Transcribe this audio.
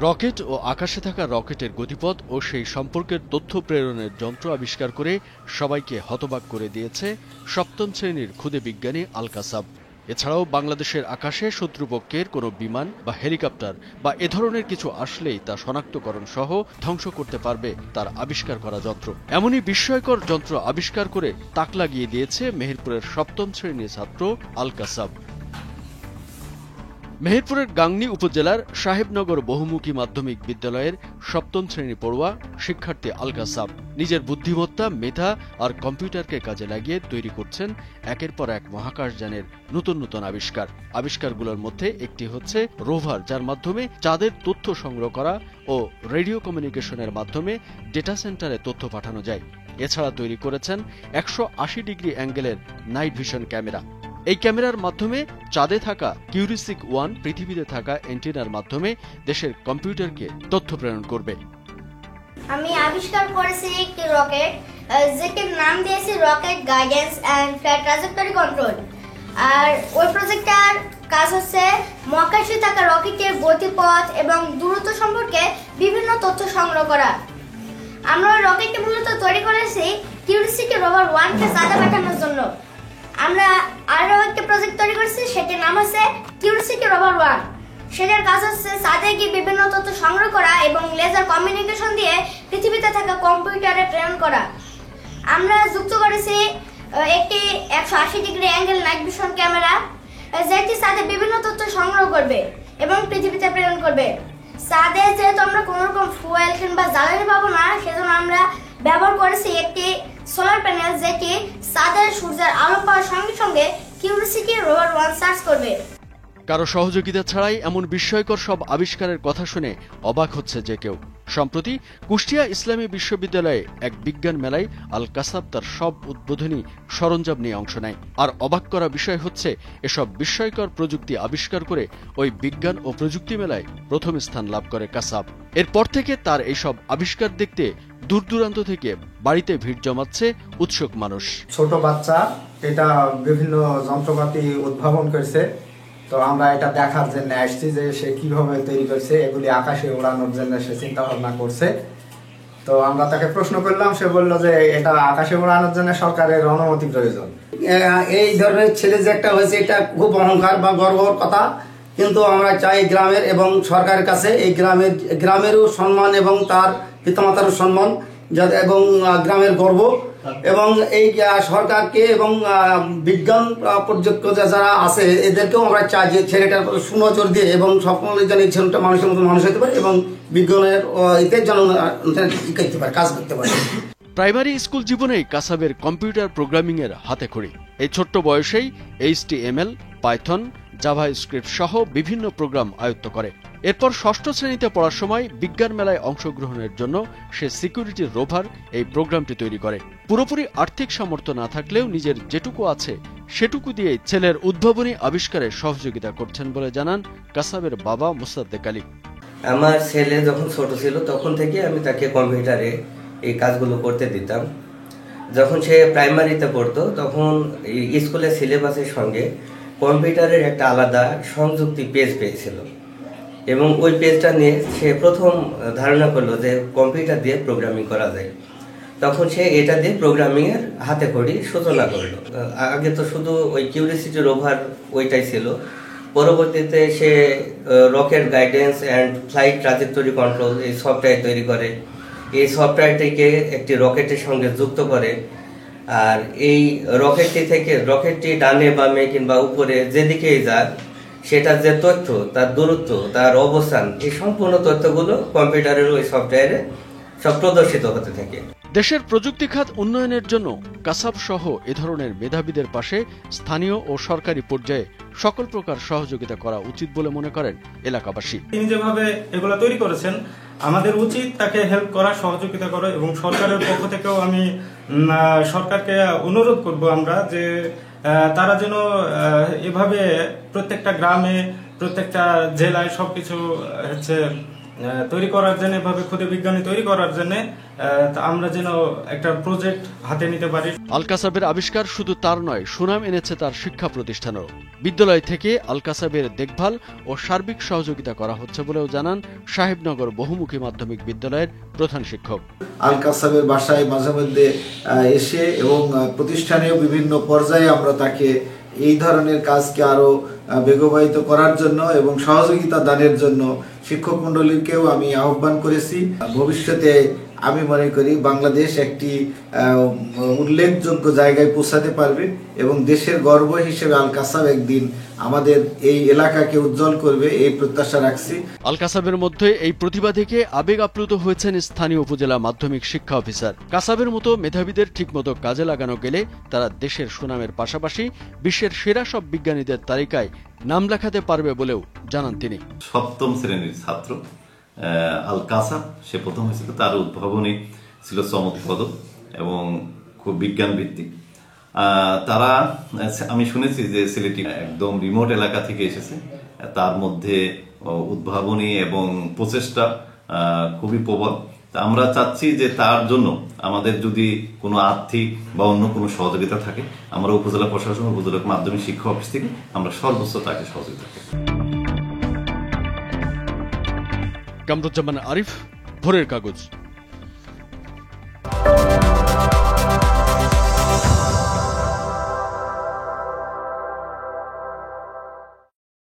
Rocket ও আকাশে থাকা রকেটের গতিপথ ও সেই সম্পর্কের তথ্য প্রেরণের যন্ত্র আবিষ্কার করে সবাইকে হতবাক করে দিয়েছে সপ্তম শ্রেণীর ক্ষুদে বিজ্ঞানী আল কাসাব। এছাড়াও বাংলাদেশের আকাশে শত্রুপক্ষের কোনো বিমান বা হেলিকপ্টার বা এ ধরনের কিছু আসলেই তা শনাক্তকরণ সহ ধ্বংস করতে পারবে তার আবিষ্কার করা যন্ত্র। এমনই বিস্ময়কর যন্ত্র আবিষ্কার করে তাক লাগিয়ে দিয়েছে মেহেরপুরের সপ্তম শ্রেণীর ছাত্র আল কাসাব। মেহেরপুরের গাংনী উপজেলার সাহেবনগর বহুমুখী মাধ্যমিক বিদ্যালয়ের সপ্তম শ্রেণী পড়ুয়া শিক্ষার্থী আল কাসাব নিজের বুদ্ধিমত্তা, মেধা আর কম্পিউটারকে কাজে লাগিয়ে তৈরি করছেন একের পর এক মহাকাশযানের নতুন নতুন আবিষ্কারগুলোর মধ্যে একটি হচ্ছে রোভার, যার মাধ্যমে চাঁদের তথ্য সংগ্রহ করা ও রেডিও কমিউনিকেশনের মাধ্যমে ডেটা সেন্টারে তথ্য পাঠানো যায়। এছাড়া তৈরি করেছেন 180 ডিগ্রি অ্যাঙ্গেলের নাইট ভিশন ক্যামেরা। এই ক্যামেরার মাধ্যমে চাঁদে থাকা কিউরিসিক 1 পৃথিবীতে থাকা অ্যান্টেনার মাধ্যমে দেশের কম্পিউটারকে তথ্য প্রেরণ করবে। আমি আবিষ্কার করেছি একটি রকেট, যেটির নাম দিয়েছি rocket guidance and flight trajectory control. আর ওই প্রজেক্টটার কাজ হচ্ছে মহাকাশে থাকা রকেটের গতিপথ এবং দূরত্ব সম্পর্কে বিভিন্ন তথ্য সংগ্রহ করা। আমরা ওই রকেটটি মূলত তৈরি করেছি কিউরিসিটি রোভার 1কে চাঁদে পাঠানোর জন্য। আমরা আরো একটা প্রজেক্ট তৈরি করেছি, সেটির নাম হচ্ছে কিউরিসিটি রোভার 1। সেটার কাজ হচ্ছে চাঁদে গিয়ে বিভিন্ন তথ্য সংগ্রহ করা এবং লেজার কমিউনিকেশন দিয়ে পৃথিবীতে থাকা কম্পিউটারে প্রেরণ করা। আমরা যুক্ত করেছি একটি 180 degree angle night vision camera, যেটি চাঁদে বিভিন্ন তথ্য সংগ্রহ করবে এবং পৃথিবীতে প্রেরণ করবে। চাঁদে যেহেতু আমরা কোনো রকম ফুয়েল কিংবা জ্বালানি পাবো না, সেজন্য আমরা ব্যবহার করেছি একটি সোলার প্যানেল, যেটি চাঁদের সূর্যের আলো পাওয়ার সঙ্গে সঙ্গে কিউরিসিটি রোভার 1 সার্চ করবে। কারো সহযোগিতা ছাড়াই এমন বিস্ময়কর সব আবিষ্কারের কথা শুনে অবাক হচ্ছে যে কেউ। সম্প্রতি কুষ্টিয়া ইসলামী বিশ্ববিদ্যালয়ে এক বিজ্ঞান মেলায় আল কাসাব তার সব উদ্বোধনী সরঞ্জাম নিয়ে অংশ নেয়। আর অবাক করা বিষয় হচ্ছে, এসব বিস্ময়কর প্রযুক্তি আবিষ্কার করে ওই বিজ্ঞান ও প্রযুক্তি মেলায় প্রথম স্থান লাভ করে কাসাব। এরপর থেকে তার এইসব আবিষ্কার দেখতে দূর দূরান্ত থেকে বাড়িতে ভিড় জমাচ্ছে উৎসুক মানুষ। ছোট বাচ্চা এটা বিভিন্ন যন্ত্রপাতি উদ্ভাবন করেছে, তো আমরা এটা দেখার জন্য আসছি যে সে কিভাবে তৈরি করছে, এগুলি আকাশে ওড়ানোর জন্য সে চিন্তা ভাবনা করছে। তো আমরা তাকে প্রশ্ন করলাম, সে বললো যে এটা আকাশে ওড়ানোর জন্য সরকারের অনুমতি প্রয়োজন। এই ধরনের ছেলে যে একটা হয়েছে, এটা খুব অহংকার বা গর্বর কথা, কিন্তু আমরা চাই গ্রামের এবং সরকারের কাছে এই গ্রামেরও সম্মান এবং তার পিতামাতারও সম্মান এবং গ্রামের গর্ব, এবং এই সরকারকে এবং বিজ্ঞান প্রযুক্ত যারা আছে এদেরকেও আমরা চাই যে ছেলেটার সুনজর দিয়ে এবং সকলে যেন এই ছেলেটা মানুষের মতো মানুষ হতে পারে এবং বিজ্ঞানের এতে যেন করতে পারে, কাজ করতে পারে। প্রাইমারি স্কুল জীবনেই কাসাবের কম্পিউটার প্রোগ্রামিং এর হাতে খড়ি। এই ছোট্ট বয়সেই HTML, পাইথন, জাভা স্ক্রিপ্ট সহ বিভিন্ন প্রোগ্রাম আয়ত্ত করে। এরপর ষষ্ঠ শ্রেণীতে পড়ার সময় বিজ্ঞান মেলায় অংশগ্রহণের জন্য সে সিকিউরিটি রোভার এই প্রোগ্রামটি তৈরি করে। পুরোপুরি আর্থিক সামর্থ্য না থাকলেও নিজের যেটুকু আছে সেটুকু দিয়ে ছেলের উদ্ভাবনী আবিষ্কারে সহযোগিতা করছেন বলে জানান কাসাবের বাবা মোসাদ্দেক আলী। আমার ছেলে যখন ছোট ছিল তখন থেকে আমি তাকে কম্পিউটারে এই কাজগুলো করতে দিতাম। যখন সে প্রাইমারিতে পড়তো তখন স্কুলের সিলেবাসের সঙ্গে কম্পিউটারের একটা আলাদা সংযুক্তি পেজ পেয়েছিল, এবং ওই পেজটা নিয়ে সে প্রথম ধারণা করলো যে কম্পিউটার দিয়ে প্রোগ্রামিং করা যায়। তখন সে এটা দিয়ে প্রোগ্রামিংয়ের হাতে খড়ি সূচনা করলো। আগে তো শুধু ওই কিউরিসিটি রোভার ওইটাই ছিল, পরবর্তীতে সে rocket guidance and flight trajectory control এই সফটওয়্যার তৈরি করে। এই সফটওয়্যারটিকে একটি রকেটের সঙ্গে যুক্ত করে, আর এই রকেটটি ডানে বামে কিংবা উপরে যেদিকেই যাক, সেটার যে তথ্য, তার দূরত্ব, তার অবস্থান, এই সম্পূর্ণ তথ্যগুলো কম্পিউটারের ওই সফটওয়্যারে সব প্রদর্শিত হতে থাকে। দেশের প্রযুক্তি খাত উন্নয়নের জন্য কাসাব সহ এ ধরনের মেধাবীদের পাশে স্থানীয় ও সরকারি পর্যায়ে সকল প্রকার সহযোগিতা করা উচিত বলে মনে করেন এলাকাবাসী। তিনি যেভাবে এগুলা তৈরি করেছেন, আমাদের উচিত তাকে হেল্প করা, সহযোগিতা করা, এবং সরকারের পক্ষ থেকেও আমি সরকারকে অনুরোধ করব আমরা যে তারা যেন এভাবে প্রত্যেকটা গ্রামে, প্রত্যেকটা জেলায় সবকিছু তৈরি করার জন্য, এভাবে ক্ষুদে বিজ্ঞানী তৈরি করার জন্য আমরা যেন একটা প্রজেক্ট হাতে নিতে পারি। আল কাসাবের আবিষ্কার শুধু তার নয়, সুনাম এনেছে তার শিক্ষা প্রতিষ্ঠানও। বিদ্যালয় থেকে আল কাসাবের দেখভাল ও সার্বিক সহযোগিতা করা হচ্ছে বলেও জানান সাহেবনগর বহুমুখী মাধ্যমিক বিদ্যালয়ের প্রধান শিক্ষক। আল কাসাবের বাসায় মাঝে মধ্যে এসে এবং প্রতিষ্ঠানেও বিভিন্ন পর্যায়ে আমরা তাকে এই ধরনের কাজকে আরো বেগবাহিত করার জন্য এবং সহযোগিতা দানের জন্য শিক্ষক মণ্ডলীকেও আমি আহ্বান করেছি। ভবিষ্যতে আমি মনে করি বাংলাদেশ একটি উল্লেখযোগ্য জায়গায় পৌঁছাতে পারবে এবং দেশের গর্ব হিসেবে আল কাসাব একদিন আমাদের এই এলাকাকে উজ্জ্বল করবে, এই প্রত্যাশা রাখছি। আল কাসাবের মধ্যে এই প্রতিভা দেখে আবেগ আপ্লুত হয়েছেন স্থানীয় উপজেলা মাধ্যমিক শিক্ষা অফিসার। কাসাবের মতো মেধাবীদের ঠিকমতো কাজে লাগানো গেলে তারা দেশের সুনামের পাশাপাশি বিশ্বের সেরা সব বিজ্ঞানীদের তালিকায় নাম লেখাতে পারবে বলেও জানান তিনি। 7ম শ্রেণীর ছাত্র আল কাসাব, সে প্রথম হয়েছিল। তার উদ্ভাবনী ছিল চমৎপদ এবং খুব বিজ্ঞান ভিত্তিক। তারা, আমি শুনেছি যে ছেলেটি একদম রিমোট এলাকা থেকে এসেছে, তার মধ্যে উদ্ভাবনী এবং প্রচেষ্টা খুবই প্রবল। আমরা চাচ্ছি যে তার জন্য আমাদের যদি কোনো আর্থিক বা অন্য কোনো সহযোগিতা থাকে, আমরা উপজেলা প্রশাসন, উপজেলা মাধ্যমিক শিক্ষা অফিস থেকে আমরা সর্বোচ্চ তাকে সহযোগিতা করি। কামরুজ্জামান আরিফ, ভোরের কাগজ।